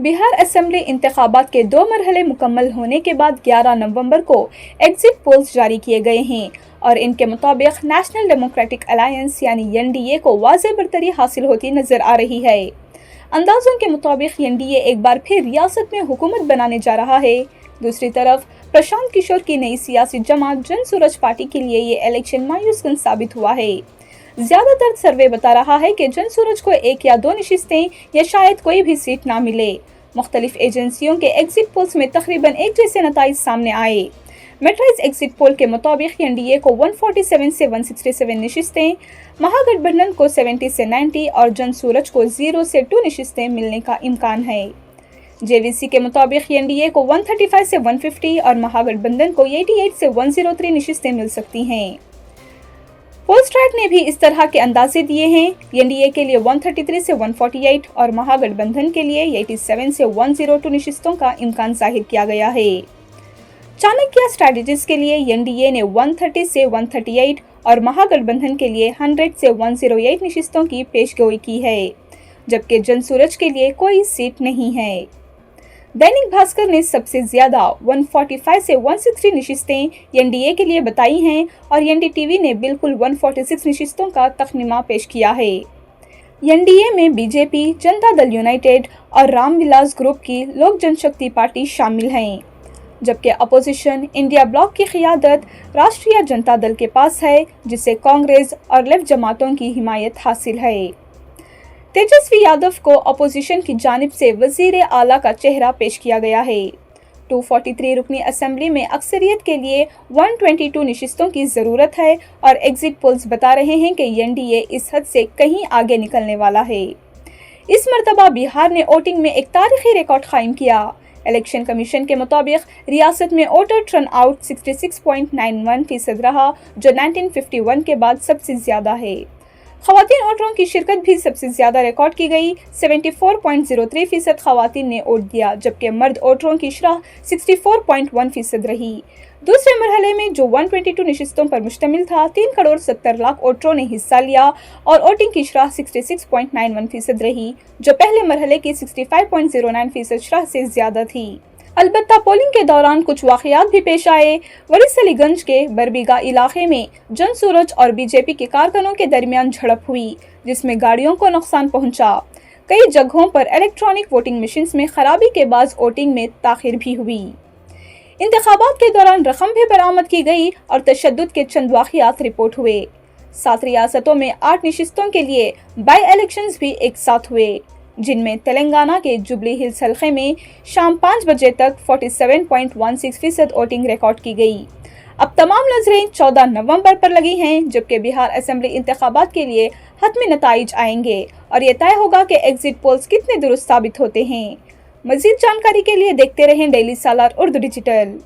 Bihar assembly इंतखाबात के 2 मरहले मुकम्मल होने के बाद 11 नवंबर को एग्जिट पोल्स जारी किए गए हैं और इनके मुताबिक नेशनल डेमोक्रेटिक अलायंस यानी एनडीए को वाज़ेह बरतरी हासिल होती नजर आ रही है। अंदाजों के मुताबिक एनडीए एक बार फिर रियासत में हुकूमत बनाने जा रहा है। दूसरी तरफ प्रशांत किशोर की नई सियासी जमात जन सूरज पार्टी के लिए ये इलेक्शन मायूस साबित हुआ है। ज्यादातर सर्वे बता रहा है कि जन सूरज को 1 या 2 नशिस्तें या शायद कोई भी सीट ना मिले। मुख्तलिफ एजेंसियों के एग्जिट पोल्स में तकरीबन एक जैसे नताइज सामने आए। मेट्राइज एग्जिट पोल के मुताबिक एनडीए को 147 से 167 नशिस्तें, महागठबंधन को 70 से 90 और जन सूरज को 0 से 2 नशिस्तें मिलने का इम्कान है। जेवीसी के मुताबिक एनडीए को 135 से 150 और महागठबंधन को 88 से 103 नशिस्तें मिल सकती हैं। पोलस्ट्रैट ने भी इस तरह के अंदाजे दिए हैं। एनडीए के लिए 133 से 148 और महागठबंधन के लिए 87 से 102 नशिस्तों का इम्कान जाहिर किया गया है। चाणक्य स्ट्रैटेजीज के लिए एनडीए ने 130 से 138 और महागठबंधन के लिए 100 से 108 नशिस्तों की पेशगोई की है, जबकि जन सूरज के लिए कोई सीट नहीं है। दैनिक भास्कर ने सबसे ज्यादा 145 से 160 नशिस्तें एनडीए के लिए बताई हैं और एनडीटीवी ने बिल्कुल 146 नशिस्तों का तखमीना पेश किया है। एनडीए में बीजेपी, जनता दल यूनाइटेड और रामविलास ग्रुप की लोक जनशक्ति पार्टी शामिल हैं, जबकि अपोजिशन इंडिया ब्लॉक की क़ियादत राष्ट्रीय जनता दल के पास है, जिसे कांग्रेस और लेफ्ट जमातों की हिमायत हासिल है। तेजस्वी यादव को अपोजिशन की जानिब से वजीर आला का चेहरा पेश किया गया है। 243 रुकनी असेंबली में अक्सरियत के लिए 122 नशिस्तों की ज़रूरत है और एग्जिट पोल्स बता रहे हैं कि एनडीए इस हद से कहीं आगे निकलने वाला है। इस मरतबा बिहार ने वोटिंग में एक तारीखी रिकॉर्ड कायम किया। इलेक्शन कमीशन के मुताबिक रियासत में वोटर टर्न आउट 66.91% रहा, जो 1951 के बाद सबसे ज़्यादा है। खवातीन वोटरों की शिरकत भी सबसे ज्यादा रिकॉर्ड की गई। 74.03% खवातीन ने वोट दिया, जबकि मर्द वोटरों की शरह 64.1% रही। दूसरे मरहले में जो 122 नशिस्तों पर मुश्तमिल था, 3 करोड़ 70 लाख वोटरों ने हिस्सा लिया और वोटिंग की शरह 66.91% रही, जो पहले मरहले की 65.09% शरह से ज्यादा थी। अलबत्ता पोलिंग के दौरान कुछ वाकयात भी पेश आए। वरिसलीगंज के बरबीघा इलाके में जन सूरज और बीजेपी के कारकुनों के दरमियान झड़प हुई, जिसमें गाड़ियों को नुकसान पहुंचा। कई जगहों पर इलेक्ट्रॉनिक वोटिंग मशीन्स में खराबी के बाद वोटिंग में ताखिर भी हुई। इंतखाबात के दौरान रकम भी बरामद की गई और तशद्दुद के चंद वाकयात रिपोर्ट हुए। 7 रियासतों में 8 नशिस्तों के लिए बाई इलेक्शंस भी एक साथ हुए, जिनमें तेलंगाना के जुबली हिल्स हल्के में शाम 5 बजे तक 47.16% वोटिंग रिकॉर्ड की गई। अब तमाम नजरें 14 नवंबर पर लगी हैं, जबकि बिहार असेंबली इंतखाबात के लिए हतमी नताइज आएंगे और ये तय होगा कि एग्जिट पोल्स कितने दुरुस्त साबित होते हैं। मजीद जानकारी के लिए देखते रहें डेली सालार उर्दू डिजिटल।